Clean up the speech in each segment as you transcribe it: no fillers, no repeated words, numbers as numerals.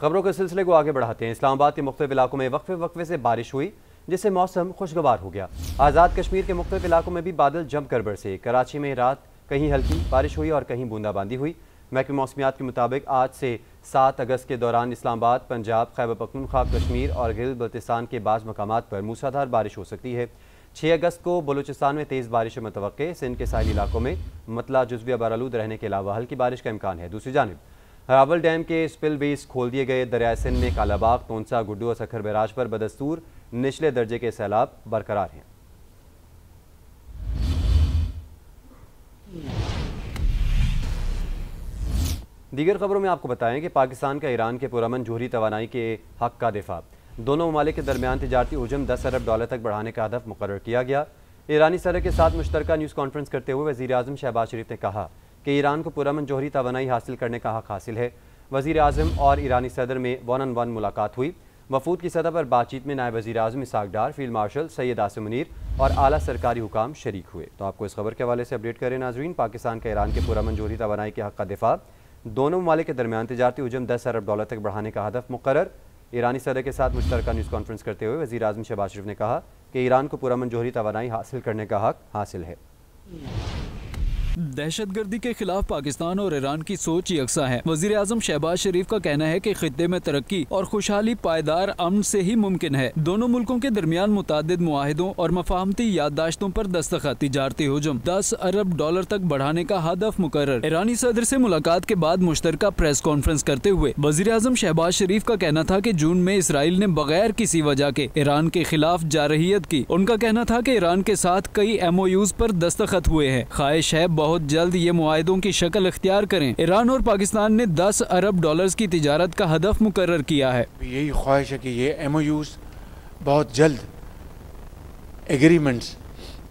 खबरों के सिलसिले को आगे बढ़ाते हैं। इस्लामाबाद के मुख्तलिफ इलाकों में वक्फे से बारिश हुई, जिससे मौसम खुशगवार हो गया। आज़ाद कश्मीर के मुख्तलिफ इलाकों में भी बादल जमकर बरसे। कराची में रात कहीं हल्की बारिश हुई और कहीं बूंदाबांदी हुई। महकमे मौसमियात के मुताबिक आज से 7 अगस्त के दौरान इस्लामाबाद, पंजाब, खैबर पख्तूनख्वा, कश्मीर और गिल बल्तिस्तान के बाज़ मकामात पर मूसलाधार बारिश हो सकती है। 6 अगस्त को बलूचिस्तान में तेज़ बारिश मुतवक्के। सिंध के साहिली इलाकों में मतला जुज़वी बरालूद रहने के अलावा हल्की बारिश का इम्कान है। दूसरी जानिब हरावल डैम के स्पिल बेस खोल दिए गए। दरिया सिंध में कालाबाग, तोंसा, गुड्डू और सखर बैराज पर बदस्तूर निचले दर्जे के सैलाब बरकरार हैं। दीगर खबरों में आपको बताएं कि पाकिस्तान का ईरान के पुरअमन जोहरी तवानाई के हक का दिफा। दोनों ममालिक के दरमियान तिजारती हुजम 10 अरब डॉलर तक बढ़ाने का हदफ मुकर्रर किया गया। ईरानी सदर के साथ मुश्तरका न्यूज़ कॉन्फ्रेंस करते हुए वज़ीर आज़म शहबाज शरीफ ने कहा कि ईरान को पुरअमन जोहरी तवानाई हासिल करने का हक हासिल है। वज़ीर आज़म और ईरानी सदर में 1-on-1 मुलाकात हुई। वफूद की सतह पर बातचीत में नायब वज़ीर आज़म इसाक डार, फील्ड मार्शल सैयद आसिम मुनीर और आला सरकारी हुकाम शरीक हुए। तो आपको इस खबर के हवाले से अपडेट करें नाज़रीन। पाकिस्तान का ईरान के पुरअमन जोहरी तवानाई के हक का दिफा। दोनों ममालिक के दरमियान तिजारती हुजम 10 अरब डॉलर तक बढ़ाने का हदफ मुकर्रर। ईरानी सदर के साथ मुश्तरका न्यूज़ कॉन्फ्रेंस करते हुए वज़ीर आज़म शहबाज शरीफ ने कहा कि ईरान को पुरअमन जोहरी तवानाई हासिल करने का हक हासिल है। दहशतगर्दी के खिलाफ पाकिस्तान और ईरान की सोच यकसा है। वज़ीर आज़म शहबाज शरीफ का कहना है कि खित्ते में तरक्की और खुशहाली पायदार अमन से ही मुमकिन है। दोनों मुल्कों के दरमियान मुतादिद मुआहिदों और मफाहमती याददाश्तों पर दस्तखत। तिजारती हुजम 10 अरब डॉलर तक बढ़ाने का हदफ मुकर्रर। ईरानी सदर से मुलाकात के बाद मुश्तरका प्रेस कॉन्फ्रेंस करते हुए वज़ीर आज़म शहबाज शरीफ का कहना था कि जून में इसराइल ने बगैर किसी वजह के ईरान के खिलाफ जारहियत की। उनका कहना था कि ईरान के साथ कई MOUs पर दस्तखत हुए हैं। ख्वाहिश है बहुत जल्द ये मुआहिदों की शक्ल इख्तियार करें। ईरान और पाकिस्तान ने 10 अरब डॉलर्स की तिजारत का हदफ मुकर्रर किया है। यही ख्वाहिश है कि ये MOUs बहुत जल्द एग्रीमेंट्स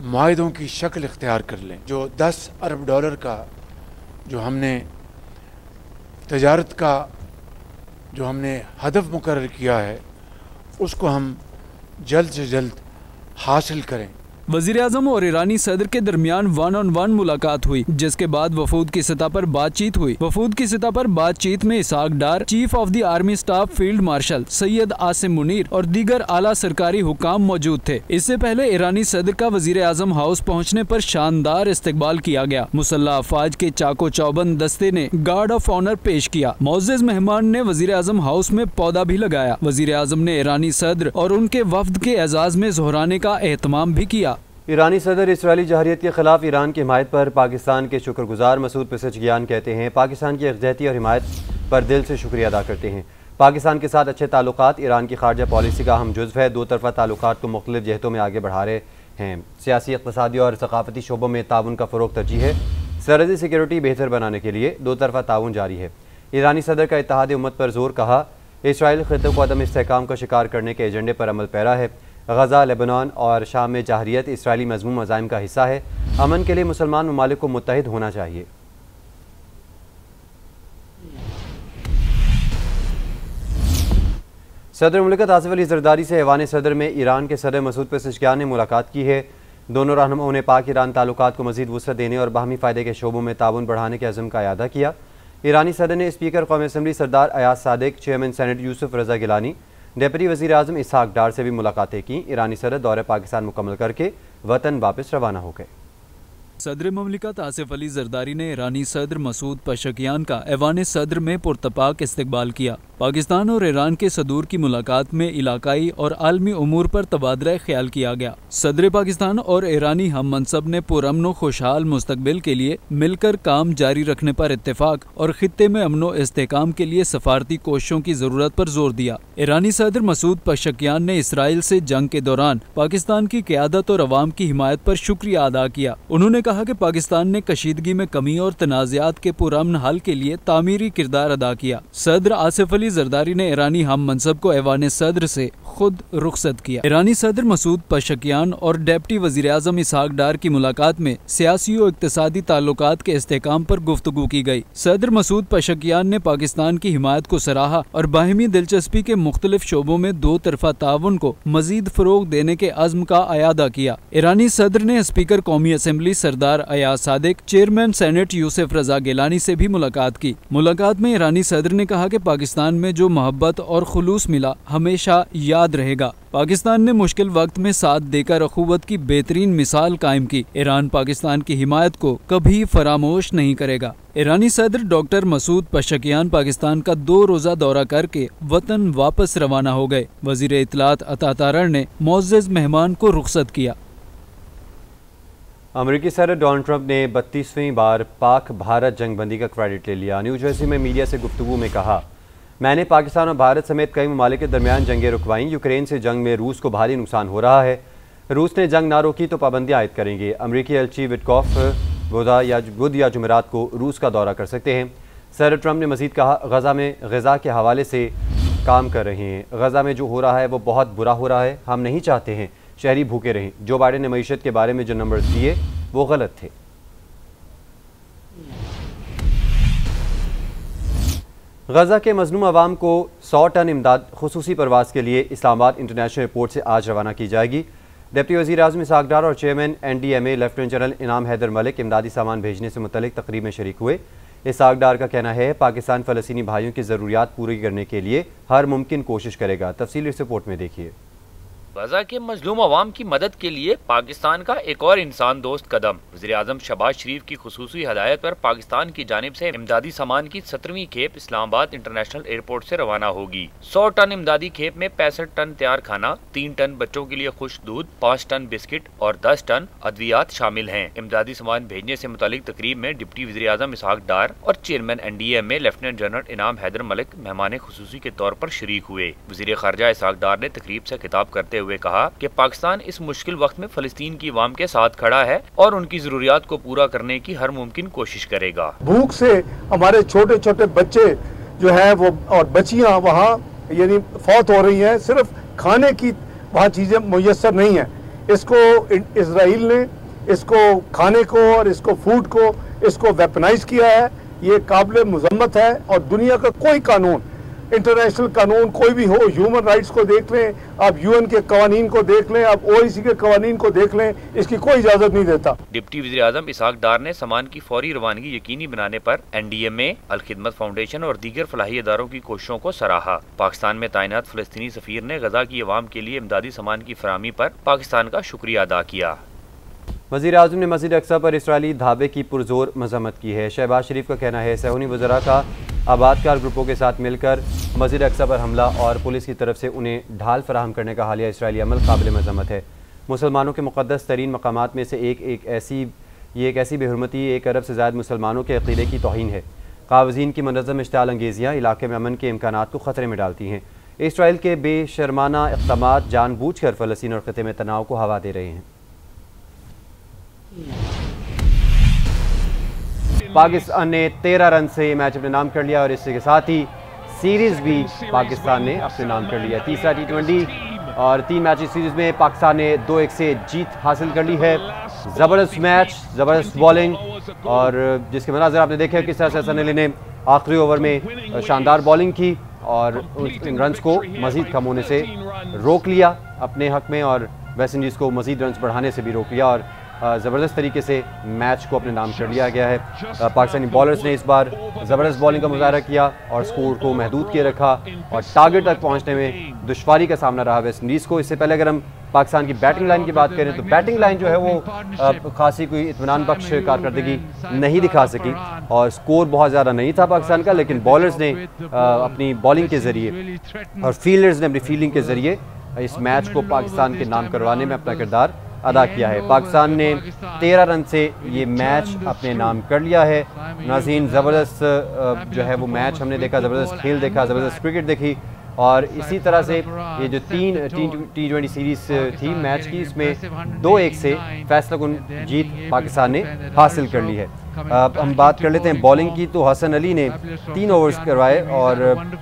मुआहिदों की शक्ल इख्तियार कर लें। जो 10 अरब डॉलर का जो हमने तिजारत का जो हमने हदफ मुकर्रर किया है उसको हम जल्द से जल्द हासिल करें। वज़ीर आज़म और ईरानी सदर के दरमियान 1-on-1 मुलाकात हुई, जिसके बाद वफूद की सतह पर बातचीत हुई। वफूद की सतह पर बातचीत में Ishaq Dar, chief of the army staff field marshal Syed Asim Munir और दीगर आला सरकारी हुकाम मौजूद थे। इससे पहले ईरानी सदर का वज़ीर आज़म हाउस पहुँचने पर शानदार इस्तकबाल किया गया। मुसल्लह अफवाज के चाको चौबंद दस्ते ने गार्ड ऑफ ऑनर पेश किया। मोअज़्ज़ज़ मेहमान ने वज़ीर आज़म हाउस में पौधा भी लगाया। वज़ीर आज़म ने ईरानी सदर और उनके वफ्द के एजाज में ज़ोहराने का एहतमाम भी किया। ईरानी सदर इसराइली जहरियत के खिलाफ ईरान की हिमायत पर पाकिस्तान के शुक्रगुजार मसूद पेज़ेश्कियान कहते हैं पाकिस्तान की यकजहती और हिमायत पर दिल से शुक्रिया अदा करते हैं। पाकिस्तान के साथ अच्छे ताल्लुकात ईरान की खारजा पॉलिसी का अहम जुज़्व है। दो तरफ़ा ताल्लुकात को मुख्तलिफ जहतों में आगे बढ़ा रहे हैं। सियासी, इक़्तिसादी और सकाफ़ती शोबों में ताउन का फ़रोग़ तरजीह है। सरहदी सिक्योरिटी बेहतर बनाने के लिए दो तरफ़ा ताउन जारी है। ईरानी सदर का इत्तेहाद उम्मत पर जोर कहा। इसराइल ख़ित्ते को अदम इस्तेहकाम का शिकार करने के एजेंडे पर अमल पैरा है। गज़ा, लेबनान और शाम में जाहरियत इसराइली मज़मूम अज़ाइम का हिस्सा है। अमन के लिए मुसलमान ममालिक को मुत्तहिद होना चाहिए। सदर मुमलिकत आसिफ अली ज़रदारी से ऐवान सदर में ईरान के सदर मसूद पेज़ेश्कियान ने मुलाकात की है। दोनों रहनुमाओं ने पाक ईरान ताल्लुकात को मज़ीद वुसअत देने और बाहमी फ़ायदे के शोबों में ताउन बढ़ाने के अज़म का इआदा किया। ईरानी सदर ने स्पीकर कौमी असम्बली सरदार अयाज सादिक, चेयरमैन सेनेट यूसुफ रज़ा गिलानी, डेप्यूटी वज़ीर आज़म इसाक डार से भी मुलाकातें की। ईरानी सदर दौरे पाकिस्तान मुकम्मल करके वतन वापस रवाना हो गए। सदर ममलिकत आसिफ अली जरदारी ने ईरानी सदर मसूद पेज़ेश्कियान का ऐवान सदर में पुरतपाक इस्तकबाल किया। पाकिस्तान और ईरान के सदूर की मुलाकात में इलाकाई और आलमी उमूर पर तबादला ख्याल किया गया। सदर पाकिस्तान और ईरानी हम मनसब ने पुरअमन खुशहाल मुस्तकबिल के लिए मिलकर काम जारी रखने पर इत्तेफाक और खित्ते में अमनो इस्तेहकाम के लिए सफारती कोशिशों की जरूरत पर जोर दिया। ईरानी सदर मसूद पेज़ेश्कियान ने इसराइल से जंग के दौरान पाकिस्तान की क़यादत और अवाम की हिमायत पर शुक्रिया अदा किया। उन्होंने कहा कि पाकिस्तान ने कशीदगी में कमी और तनाज़ात के पुरअमन हल के लिए तामीरी किरदार अदा किया। सदर आसिफ अली जरदारी ने ईरानी हम मनसब को ऐवान सदर से खुद रुखसत किया। ईरानी सदर मसूद पेज़ेश्कियान और डेप्टी वज़ीर आज़म इसाक डार की मुलाकात में सियासी और इक़्तिसादी ताल्लुकात के इस्तेहकाम पर गुफ्तगू की गई। सदर मसूद पेज़ेश्कियान ने पाकिस्तान की हिमायत को सराहा और बाहिमी दिलचस्पी के मुख्तलिफ शोबों में दो तरफा ताउन को मजीद फ़रोग़ देने के अज़्म का इआदा किया। ईरानी सदर ने स्पीकर कौमी असम्बली सरदार सरदार अयाज सादिक, चेयरमैन सेनेट यूसुफ रजा गिलानी से भी मुलाकात की। मुलाकात में ईरानी सदर ने कहा कि पाकिस्तान में जो मोहब्बत और खुलूस मिला हमेशा याद रहेगा। पाकिस्तान ने मुश्किल वक्त में साथ देकर अखुवत की बेहतरीन मिसाल कायम की। ईरान पाकिस्तान की हिमायत को कभी फरामोश नहीं करेगा। ईरानी सदर डॉक्टर मसूद पशकियान पाकिस्तान का 2 रोज़ा दौरा करके वतन वापस रवाना हो गए। वजीर इत्तलात अता तारड़ ने मुअज़्ज़ज़ मेहमान को रुखसत किया। अमेरिकी सदर डोनाल्ड ट्रंप ने 32वीं बार पाक भारत जंगबंदी का क्रेडिट ले लिया। न्यू जर्सी में मीडिया से गुफ्तगू में कहा, मैंने पाकिस्तान और भारत समेत कई ममालिक के दरमियान जंगें रुकवाई। यूक्रेन से जंग में रूस को भारी नुकसान हो रहा है। रूस ने जंग ना रोकी तो पाबंदियाँ आयद करेंगे। अमरीकी एलची विटकॉफ बुध या जुमेरात को रूस का दौरा कर सकते हैं। सदर ट्रंप ने मजीद कहा, गज़ा के हवाले से काम कर रहे हैं। गज़ा में जो हो रहा है वो बहुत बुरा हो रहा है। हम नहीं चाहते हैं शहरी भूखे रहें। जो बाइडेन ने मईशत के बारे में जो नंबर दिए वो गलत थे। गज़ा के मजलूम अवाम को 100 टन इमदाद खुसूसी परवाज़ के लिए इस्लामाबाद इंटरनेशनल एयरपोर्ट से आज रवाना की जाएगी। डिप्टी वज़ीर आज़म इसहाक़ डार और चेयरमैन NDMA लेफ्टिनेंट जनरल इनाम हैदर मलिक इमदादी सामान भेजने से मुतल्लिक़ तकरीब में शरीक हुए। इसहाक़ डार का कहना है पाकिस्तान फ़लस्तीनी भाइयों की ज़रूरियात पूरी करने के लिए हर मुमकिन कोशिश करेगा। तफसील इस रिपोर्ट में देखिए। गजा के मजलूम अवाम की मदद के लिए पाकिस्तान का एक और इंसान दोस्त कदम। वज़ीर आज़म शहबाज शरीफ की खुसूसी हदायत पर पाकिस्तान की जानिब से इमदादी सामान की 17वीं खेप इस्लामाबाद इंटरनेशनल एयरपोर्ट से रवाना होगी। 100 टन इमदादी खेप में 65 टन तैयार खाना, 3 टन बच्चों के लिए खुश्क दूध, 5 टन बिस्किट और 10 टन अद्वियात शामिल हैं। इमदादी सामान भेजने से मुतालिक तकरीब में डिप्टी वज़ीर आज़म इसहाक़ डार और चेयरमैन NDMA लेफ्टिनेंट जनरल इनाम हैदर मलिक मेहमान खुसूसी के तौर पर शरीक हुए। वज़ीर ख़ारजा इसहाक़ डार ने तकरीब से खिताब करते हुए कहा कि पाकिस्तान इस मुश्किल वक्त में फ़लस्तीन की अवाम के साथ खड़ा है और उनकी जरूरियात को पूरा करने की हर मुमकिन कोशिश करेगा। भूख से हमारे छोटे छोटे बच्चे जो है वो और बच्चियां वहाँ यानी फौत हो रही हैं। सिर्फ खाने की वहाँ चीजें मुयस्सर नहीं है। इसको इजराइल ने इसको खाने को और इसको फूड को इसको वेपनाइज किया है। ये काबिल मुज़म्मत है और दुनिया का कोई कानून, इंटरनेशनल कानून कोई भी हो, ह्यूमन राइट्स को देख लें, आप UN के कवानीन को देख लें, आप OIC के कवानीन को देख लें, इसकी कोई इजाजत नहीं देता। डिप्टी वज़ीर आज़म इसहाक़ डार ने सामान की फौरी रवानगी यकीनी बनाने पर NDMA, अल खिदमत फाउंडेशन और दीगर फलाही इदारों की कोशिशों को सराहा। पाकिस्तान में तैनात फ़लस्तीनी सफ़ीर ने गजा की अवाम के लिए इमदादी सामान की फराहमी पर पाकिस्तान का शुक्रिया अदा किया। वज़ीर आज़म ने मस्जिद अक्सा पर इसराइली धाबे की पुरजोर मजम्मत की है। शहबाज शरीफ का कहना है सहूनी वज़रा का आबादकार ग्रुपों के साथ मिलकर मस्जिद अक्सा पर हमला और पुलिस की तरफ से उन्हें ढाल फराहम करने का हालिया इसराइली अमल काबिल मजम्मत है। मुसलमानों के मुक़द्दस तरीन मकामात में से एक ऐसी बेहुरमती एक अरब से ज़्यादा मुसलमानों के अक़ीदे की तौहीन है। कावज़ीन की मुनज़्ज़म इश्तिआल अंगेज़ियाँ इलाके में अमन के इम्कानात को ख़तरे में डालती हैं। इसराइल के बेशर्माना इक़दामात जानबूझकर फ़लस्तीन और ख़ित्ते में तनाव को हवा दे रहे हैं। पाकिस्तान ने 13 रन से मैच अपने नाम कर लिया और इसके साथ ही सीरीज़ भी पाकिस्तान ने अपने नाम कर लिया। तीसरा T20 और 3 मैच सीरीज़ में पाकिस्तान ने 2-1 से जीत हासिल कर ली है। ज़बरदस्त मैच, ज़बरदस्त बॉलिंग और जिसके मनाज़र आपने देखे किस तरह से हसन अली ने आखिरी ओवर में शानदार बॉलिंग की और इन रन्स को मज़ीद कम होने से रोक लिया अपने हक़ में और वेस्ट इंडीज़ को मज़ीद रन्स बढ़ाने से भी रोक लिया और ज़बरदस्त तरीके से मैच को अपने नाम कर लिया गया है। पाकिस्तानी बॉलर्स ने इस बार ज़बरदस्त बॉलिंग का मुजाहरा किया और स्कोर को महदूद किए रखा और टारगेट तक पहुंचने में दुश्वारी का सामना रहा वेस्ट इंडीज़ को। इससे पहले अगर हम पाकिस्तान की बैटिंग लाइन की बात करें तो बैटिंग लाइन जो है वो खासी कोई इत्मीनान बख्श कारकर्दगी नहीं दिखा सकी और स्कोर बहुत ज़्यादा नहीं था पाकिस्तान का, लेकिन बॉलर्स ने अपनी बॉलिंग के ज़रिए और फील्डर्स ने अपनी फील्डिंग के ज़रिए इस मैच को पाकिस्तान के नाम करवाने में अपना किरदार अदा किया है। पाकिस्तान ने 13 रन से ये मैच अपने नाम कर लिया है। नाज़रीन, ज़बरदस्त जो है वो मैच हमने देखा, ज़बरदस्त खेल देखा, ज़बरदस्त क्रिकेट देखी और इसी तरह से ये जो 3 T20 सीरीज़ थी मैच की, इसमें 2-1 से फैसलाकुन जीत पाकिस्तान ने हासिल कर ली है। अब हम बात कर लेते हैं बॉलिंग की। तो हसन अली ने 3 ओवर्स करवाए और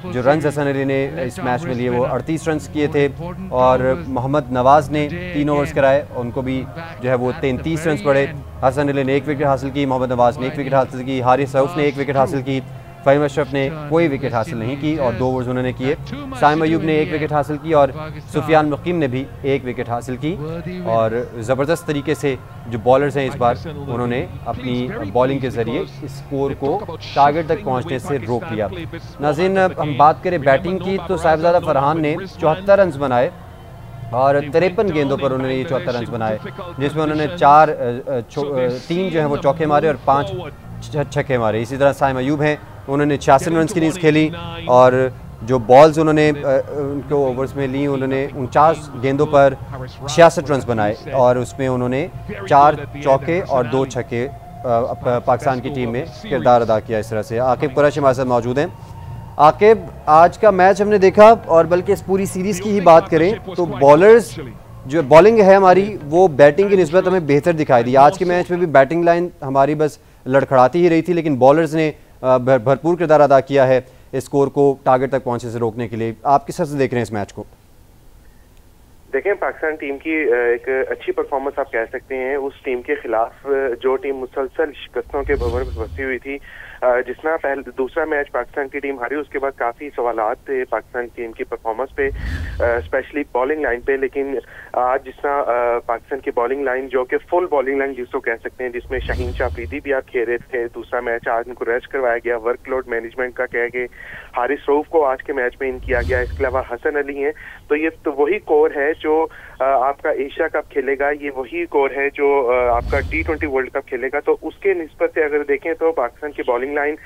जो रन्स हसन अली ने इस मैच में लिए वो 38 रन्स किए थे और मोहम्मद नवाज़ ने 3 ओवर्स कराए, उनको भी जो है वो 33 रन्स पड़े। हसन अली ने 1 विकेट हासिल की, मोहम्मद नवाज़ ने 1 विकेट हासिल की, हारिस रऊफ ने 1 विकेट हासिल की, फ़हीम अशरफ ने कोई विकेट हासिल नहीं की और 2 ओवर्स उन्होंने किए। साइम अयूब ने 1 विकेट हासिल की और सुफियान मुकीम ने भी 1 विकेट हासिल की। और ज़बरदस्त तरीके से जो बॉलर्स हैं इस बार उन्होंने अपनी बॉलिंग के ज़रिए स्कोर को टारगेट तक पहुँचने से रोक लिया। नाज़रीन, हम बात करें बैटिंग की तो साहिबजादा फरहान ने 74 रन बनाए और 53 गेंदों पर उन्होंने ये 74 रन बनाए, जिसमें उन्होंने 3 जो है वो चौके मारे और 5 छक्के मारे। इसी तरह साइम अयूब हैं, उन्होंने 86 रन की इनिंग्स खेली और जो बॉल्स उन्होंने उनके ओवर्स में ली, उन्होंने 49 गेंदों पर 66 रन बनाए और उसमें उन्होंने 4 चौके और 2 छक्के पाकिस्तान की टीम में किरदार अदा किया। इस तरह से आकिब कुरैशी हमारे साथ मौजूद हैं। आकिब, आज का मैच हमने देखा और बल्कि इस पूरी सीरीज़ की ही बात करें तो बॉलर्स जो बॉलिंग है हमारी वो बैटिंग की निस्बत हमें बेहतर दिखाई दी। आज के मैच में भी बैटिंग लाइन हमारी बस लड़खड़ाती ही रही थी, लेकिन बॉलर्स ने भरपूर किरदार अदा किया है इस स्कोर को टारगेट तक पहुंचने से रोकने के लिए। आप किस तरह से देख रहे हैं इस मैच को? देखें, पाकिस्तान टीम की एक अच्छी परफॉर्मेंस आप कह सकते हैं। उस टीम के खिलाफ जो टीम मुसलसल शिकस्तों के भंवर में फंसी हुई थी, जिसना दूसरा मैच पाकिस्तान की टीम हारी, उसके बाद काफ़ी सवालात थे पाकिस्तान टीम की परफॉर्मेंस पे, स्पेशली बॉलिंग लाइन पे। लेकिन आज जिसना पाकिस्तान की बॉलिंग लाइन, जो कि फुल बॉलिंग लाइन जिसको कह सकते हैं, जिसमें शाहीन शाह अफरीदी भी आप खेल रहे थे, दूसरा मैच आज उनको रेस्ट करवाया गया, वर्कलोड मैनेजमेंट का कह के हारिस रऊफ को आज के मैच में इन किया गया। इसके अलावा हसन अली हैं, तो ये तो वही कोर है जो आपका एशिया कप खेलेगा, ये वही कोर है जो आपका T20 वर्ल्ड कप खेलेगा। तो उसके निस्बत से अगर देखें तो पाकिस्तान की बॉलिंग लाइन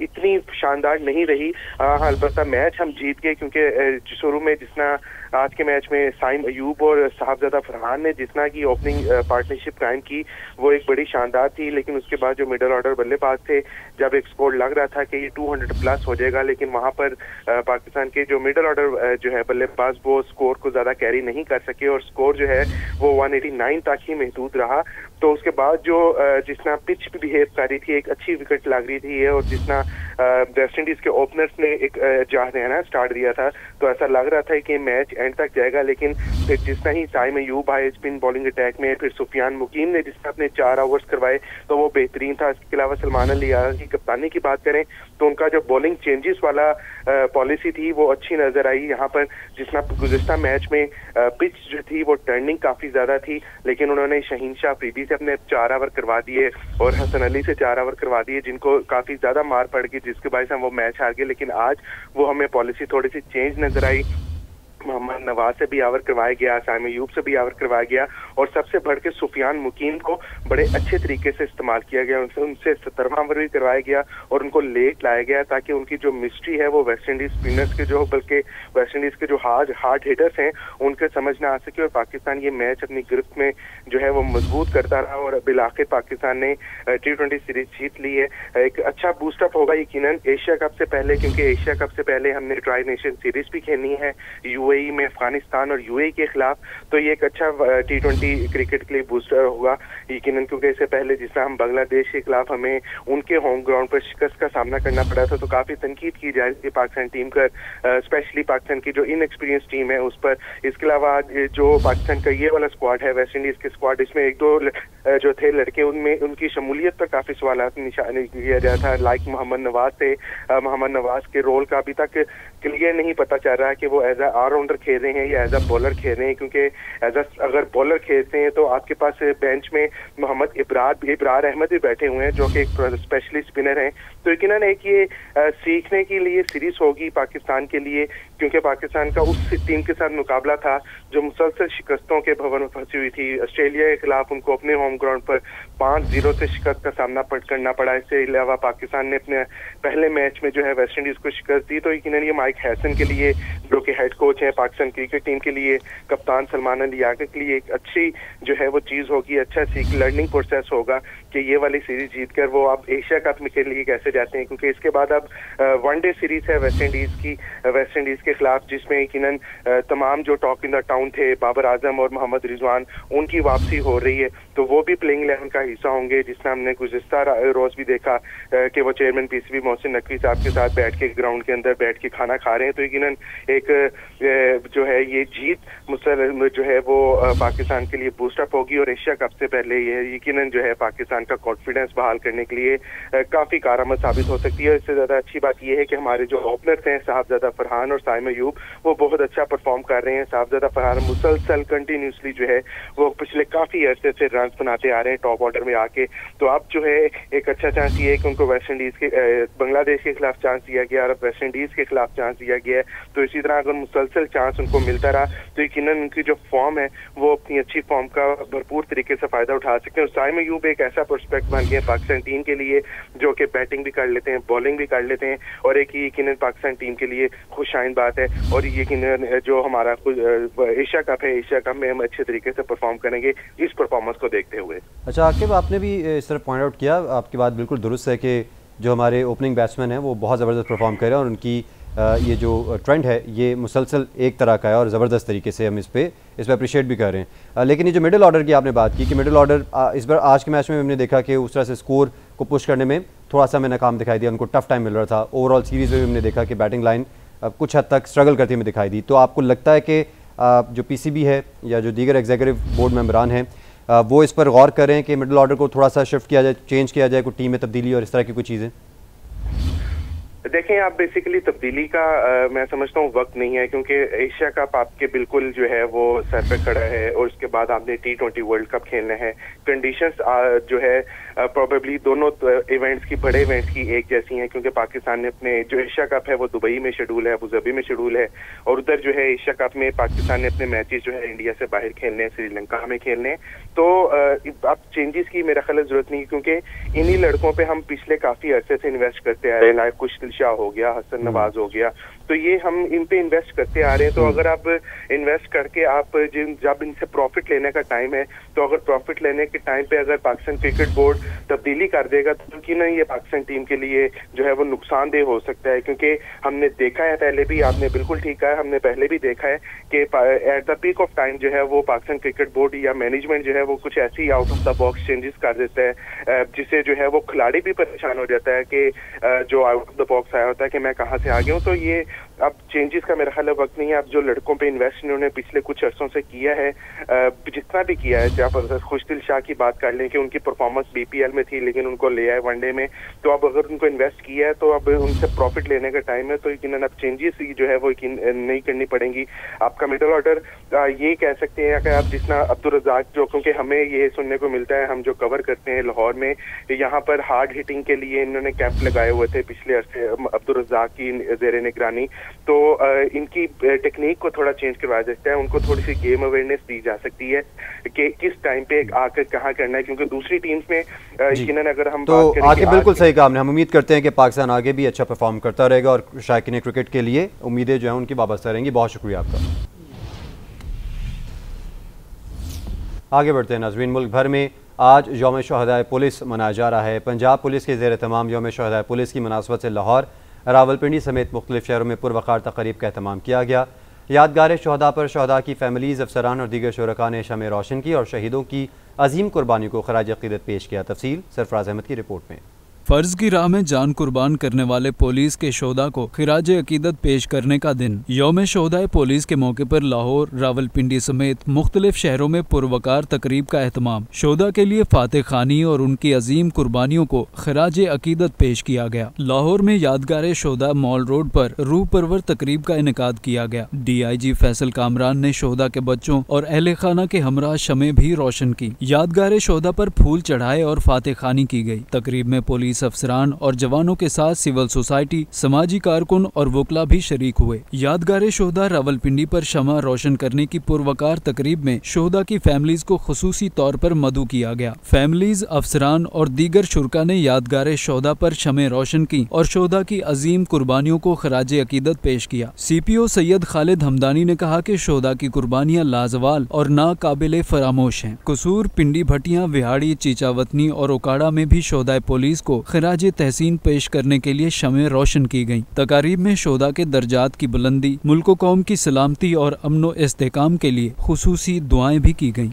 इतनी शानदार नहीं रही। अलबत्ता मैच हम जीत गए क्योंकि शुरू में जिसना आज के मैच में साइम अयूब और साहिबजादा फरहान ने जितना की ओपनिंग पार्टनरशिप कायम की वो एक बड़ी शानदार थी। लेकिन उसके बाद जो मिडल ऑर्डर बल्लेबाज थे, जब एक स्कोर लग रहा था कि ये 200 प्लस हो जाएगा, लेकिन वहां पर पाकिस्तान के जो मिडल ऑर्डर जो है बल्लेबाज वो स्कोर को ज्यादा कैरी नहीं कर सके और स्कोर जो है वो 189 तक ही महदूद रहा। तो उसके बाद जो जिसना पिच भी बिहेव कर रही थी, एक अच्छी विकेट लग रही थी और जिसना वेस्ट इंडीज के ओपनर्स ने एक जाह रहना स्टार्ट दिया था, तो ऐसा लग रहा था कि मैच एंड तक जाएगा। लेकिन फिर जितना ही साइम अयूब आए स्पिन बॉलिंग अटैक में, फिर सुफियान मुकीम ने जिसने अपने 4 ओवर्स करवाए तो वो बेहतरीन था। इसके अलावा सलमान अली की कप्तानी की बात करें तो उनका जो बॉलिंग चेंजेस वाला पॉलिसी थी वो अच्छी नजर आई। यहाँ पर जिसना गुज़िश्ता मैच में पिच जो थी वो टर्निंग काफी ज्यादा थी, लेकिन उन्होंने शाहीन शाह अफरीदी से अपने 4 ओवर करवा दिए और हसन अली से 4 ओवर करवा दिए, जिनको काफी ज्यादा मार पड़ गई, जिसके वजह से हम वो मैच हार गए। लेकिन आज वो हमें पॉलिसी थोड़ी सी चेंज नजर आई। मोहम्मद नवाज से भी ओवर करवाया गया, साइम अयूब से भी ओवर करवाया गया और सबसे बढ़ के सुफियान मुकीम को बड़े अच्छे तरीके से इस्तेमाल किया गया। उनसे 17वां ओवर भी करवाया गया और उनको लेट लाया गया ताकि उनकी जो मिस्ट्री है वो वेस्ट इंडीज स्पिनर्स के जो, बल्कि वेस्ट इंडीज के जो हार्ड हिटर्स हैं उनके समझ ना आ सके और पाकिस्तान ये मैच अपनी गिरफ्त में जो है वो मजबूत करता रहा और बिलाखिर पाकिस्तान ने T20 सीरीज जीत ली है। एक अच्छा बूस्टअप होगा यकीनन एशिया कप से पहले, क्योंकि एशिया कप से पहले हमने ट्राई नेशन सीरीज भी खेलनी है UAE में, अफगानिस्तान और UAE के खिलाफ। तो ये एक अच्छा T20 क्रिकेट के लिए बूस्टर होगा यकीनन, क्योंकि इससे पहले जिस हम बांग्लादेश के खिलाफ हमें उनके होम ग्राउंड पर शिकस्त का सामना करना पड़ा था, तो काफी तनकीद की जा रही है पाकिस्तान टीम का, स्पेशली पाकिस्तान की जो इनएक्सपीरियंस टीम है उस पर। इसके अलावा जो पाकिस्तान का ये वाला स्क्वाड है वेस्ट इंडीज के स्क्वाड, इसमें 1-2 जो थे लड़के उनमें उनकी शमूलियत पर काफी सवाल निशान किया गया था। लाइक मोहम्मद नवाज थे, मोहम्मद नवाज के रोल का अभी तक क्लियर नहीं पता चल रहा है कि वो एज अ ऑलराउंडर खेल रहे हैं या एज अ बॉलर खेल रहे हैं, क्योंकि एज अगर बॉलर खेलते हैं तो आपके पास बेंच में मोहम्मद इब्रार अहमद भी बैठे हुए हैं जो कि एक स्पेशलिस्ट स्पिनर हैं। तो यकीनन एक ये सीखने के लिए सीरीज होगी पाकिस्तान के लिए, क्योंकि पाकिस्तान का उस टीम के साथ मुकाबला था जो मुसलसल शिकस्तों के भंवर में फंसी हुई थी। ऑस्ट्रेलिया के खिलाफ उनको अपने होम ग्राउंड पर 5-0 से शिकस्त का सामना करना पड़ा। इसके अलावा पाकिस्तान ने अपने पहले मैच में जो है वेस्ट इंडीज को शिकस्त दी। तो यकीनन ये माइक हैसन के लिए जो कि हेड कोच है पाकिस्तान क्रिकेट टीम के लिए, कप्तान सलमान अली के लिए एक अच्छी जो है वो चीज होगी, अच्छा लर्निंग प्रोसेस होगा कि ये वाली सीरीज जीतकर वो अब एशिया कप में के लिए कैसे जाते हैं, क्योंकि इसके बाद अब वनडे सीरीज है वेस्ट इंडीज के खिलाफ, जिसमें यकीनन तमाम जो टॉक इन द टाउन थे बाबर आजम और मोहम्मद रिजवान उनकी वापसी हो रही है, तो वो भी प्लेइंग 11 का हिस्सा होंगे। जिसमें हमने गुज़िश्ता रोज भी देखा कि वो चेयरमैन PCB मोहसिन नकवी साहब के साथ बैठ के ग्राउंड के अंदर बैठ के खाना खा रहे हैं। तो यकीनन एक जो है ये जीत जो है वो पाकिस्तान के लिए बूस्टअप होगी और एशिया कप से पहले ये यकीनन जो है पाकिस्तान पाकिस्तान का कॉन्फिडेंस बहाल करने के लिए काफ़ी कारआमद साबित हो सकती है। इससे ज़्यादा अच्छी बात यह है कि हमारे जो ओपनर्स हैं साहबजादा फरहान और साइम अयूब, वो बहुत अच्छा परफॉर्म कर रहे हैं। साहबजादा फरहान मुसलसल कंटिन्यूसली जो है वो पिछले काफ़ी अरसे से रन बनाते आ रहे हैं टॉप ऑर्डर में आके। तो अब जो है एक अच्छा चांस ये है कि उनको वेस्ट इंडीज़ के बांग्लादेश के खिलाफ चांस दिया गया और अब वेस्ट इंडीज़ के खिलाफ चांस दिया गया है। तो इसी तरह अगर मुसलसल चांस उनको मिलता रहा तो यकीनन उनकी जो फॉर्म है वो अपनी अच्छी फॉर्म का भरपूर तरीके से फायदा उठा सकते हैं। साइम अयूब एक ऐसा प्रोस्पेक्ट बन गया पाकिस्तान टीम के लिए जो कि बैटिंग भी कर लेते हैं, बॉलिंग भी कर लेते हैं, और एक यकीनन पाकिस्तान टीम के लिए खुशाइन बात है। और यकीनन जो हमारा एशिया कप है, एशिया कप में हम अच्छे तरीके से परफॉर्म करेंगे इस परफॉर्मेंस को देखते हुए। अच्छा आकिब, आपने भी इस तरह पॉइंट आउट किया, आपकी बात बिल्कुल दुरुस्त है कि जो हमारे ओपनिंग बैट्समैन हैं वो बहुत ज़बरदस्त परफॉर्म कर रहे हैं और उनकी ये जो ट्रेंड है ये मुसलसल एक तरह का है और ज़बरदस्त तरीके से हम इस पर अप्रिशिएट भी कर रहे हैं। लेकिन ये जो मिडिल ऑर्डर की आपने बात की कि मिडिल ऑर्डर इस बार आज के मैच में हमने देखा कि उस तरह से स्कोर को पुश करने में थोड़ा सा हमें नाकाम दिखाई दिया, उनको टफ टाइम मिल रहा था। ओवरऑल सीरीज़ में भी हमने देखा कि बैटिंग लाइन कुछ हद तक स्ट्रगल करती हुई दिखाई दी। तो आपको लगता है कि जो PCB है या जो दीगर एग्जीक्यूटिव बोर्ड मेंबरान हैं वो इस पर गौर करें कि मिडिल ऑर्डर को थोड़ा सा शिफ्ट किया जाए, चेंज किया जाए, कोई टीम में तब्दीली और इस तरह की कोई चीज़ें? देखें, आप बेसिकली तब्दीली का मैं समझता हूँ वक्त नहीं है, क्योंकि एशिया कप आपके बिल्कुल जो है वो सर पे खड़ा है और उसके बाद आपने T20 वर्ल्ड कप खेलना है। कंडीशंस जो है प्रोबेबली दोनों इवेंट्स की, बड़े इवेंट्स की एक जैसी हैं, क्योंकि पाकिस्तान ने अपने जो एशिया कप है वो दुबई में शेड्यूल है, अबू धाबी में शेड्यूल है, और उधर जो है एशिया कप में पाकिस्तान ने अपने मैचेस जो है इंडिया से बाहर खेलने हैं, श्रीलंका में खेलने हैं। तो अब चेंजेस की मेरा ख्याल जरूरत नहीं, क्योंकि इन्हीं लड़कों पे हम पिछले काफी अरसे से इन्वेस्ट करते आ रहे हैं। लाइक कुशल शाह हो गया, हसन नवाज हो गया, तो ये हम इन पे इन्वेस्ट करते आ रहे हैं। तो अगर आप इन्वेस्ट करके आप जब इनसे प्रॉफिट लेने का टाइम है, तो अगर प्रॉफिट लेने के टाइम पे अगर पाकिस्तान क्रिकेट बोर्ड तब्दीली कर देगा तो कि नहीं, ये पाकिस्तान टीम के लिए जो है वो नुकसानदेह हो सकता है। क्योंकि हमने देखा है पहले भी, आपने बिल्कुल ठीक कहा, हमने पहले भी देखा है कि at the peak of time जो है वो पाकिस्तान क्रिकेट बोर्ड या मैनेजमेंट जो है वो कुछ ऐसी out of the box changes कर देता है जिससे जो है वो खिलाड़ी भी परेशान हो जाता है कि जो आउट ऑफ द बॉक्स आया होता है कि मैं कहाँ से आ गया हूँ। तो ये अब चेंजेस का मेरा ख्याल वक्त नहीं है। अब जो लड़कों पे इन्वेस्ट इन्होंने पिछले कुछ अरसों से किया है, जितना भी किया है, चाहे खुशदिल शाह की बात कर लें कि उनकी परफॉर्मेंस BPL में थी लेकिन उनको ले आए वनडे में, तो अब अगर उनको इन्वेस्ट किया है तो अब उनसे प्रॉफिट लेने का टाइम है। तो यकीनन अब चेंजेस जो है वो नहीं करनी पड़ेंगी। आपका मिडिल ऑर्डर ये कह सकते हैं कि आप जितना अब्दुल रज़ाक, जो क्योंकि हमें ये सुनने को मिलता है, हम जो कवर करते हैं लाहौर में, यहाँ पर हार्ड हिटिंग के लिए इन्होंने कैंप लगाए हुए थे पिछले अरसे अब्दुल रज़ाक की ज़ेरे निगरानी। तो इनकी टेक्निक को थोड़ा चेंज करवाया जाता है, उनको थोड़ी सी गेम अवेयरनेस दी जा सकती है कि किस टाइम पे आकर कहाँ करना है, क्योंकि दूसरी टीम्स में यकीनन अगर हम तो आगे बिल्कुल सही कहा हमने, हम उम्मीद करते हैं कि पाकिस्तान आगे भी अच्छा परफॉर्म करता रहेगा और शायकीन क्रिकेट के लिए उम्मीदें जो हैं उनकी वाबस्ता रहेंगी। बहुत शुक्रिया आपका। आगे बढ़ते हैं नाज़रीन, मुल्क भर में आज यौम शहदाए पुलिस मनाया जा रहा है। पंजाब पुलिस के ज़ेर तमाम यौम शहदाए पुलिस की मुनासबत से लाहौर, रावलपिंडी समेत मुख्तलिफ शहरों में पुरवकार तक़रीब का एहतमाम किया गया। यादगार शहदा पर शहदा की फैमिलीज़, अफसरान और दीगर शुरका ने शमे रोशन की और शहीदों की अजीम कुर्बानी को खराज अक़ीदत पेश किया। तफसील सरफराज अहमद की रिपोर्ट में। फर्ज की राह में जान कुर्बान करने वाले पुलिस के शोधा को खिराज अकीदत पेश करने का दिन यौम शोहदाए पुलिस के मौके पर लाहौर, रावलपिंडी समेत मुख्तलिफ शहरों में पुरवकार तकरीब का एहतमाम शोधा के लिए फातह खानी और उनकी अजीम कुर्बानियों को खिराज अकीदत पेश किया गया। लाहौर में यादगार शोधा मॉल रोड पर रूह परवर तकरीब का इनेकाद किया गया। DIG फैसल कामरान ने शोधा के बच्चों और अहले खाना के हमरा शमे भी रोशन की। यादगार शोधा पर फूल चढ़ाए और फातह खानी की गई। तकरीब में पुलिस अफसरान और जवानों के साथ सिविल सोसाइटी, समाजी कारकुन और वकला भी शरीक हुए। यादगार शोहदा रावलपिंडी पर शमा रोशन करने की पुरवकार तकरीब में शोहदा की फैमिलीज को खुसूसी तौर पर मदऊ किया गया। फैमिलीज, अफसरान और दीगर शुरका ने यादगार शोहदा पर शमे रोशन की और शोहदा की अजीम कुर्बानियों को खराज अकीदत पेश किया। CPO सैयद खालिद हमदानी ने कहा कि शोहदा की कुर्बानियां लाजवाल और नाकाबिले फरामोश हैं। कसूर, पिंडी, भटियां, विहाड़ी, चीचावतनी और ओकाड़ा में भी शोहदाए पुलिस को खराज तहसीन पेश करने के लिए शमे रोशन की गयी। तकारीब में शोहदा के दर्जात की बुलंदी, मुल्क कौम की सलामती और अमनो इस्तेहकाम के लिए खुसूसी दुआएं भी की गयी।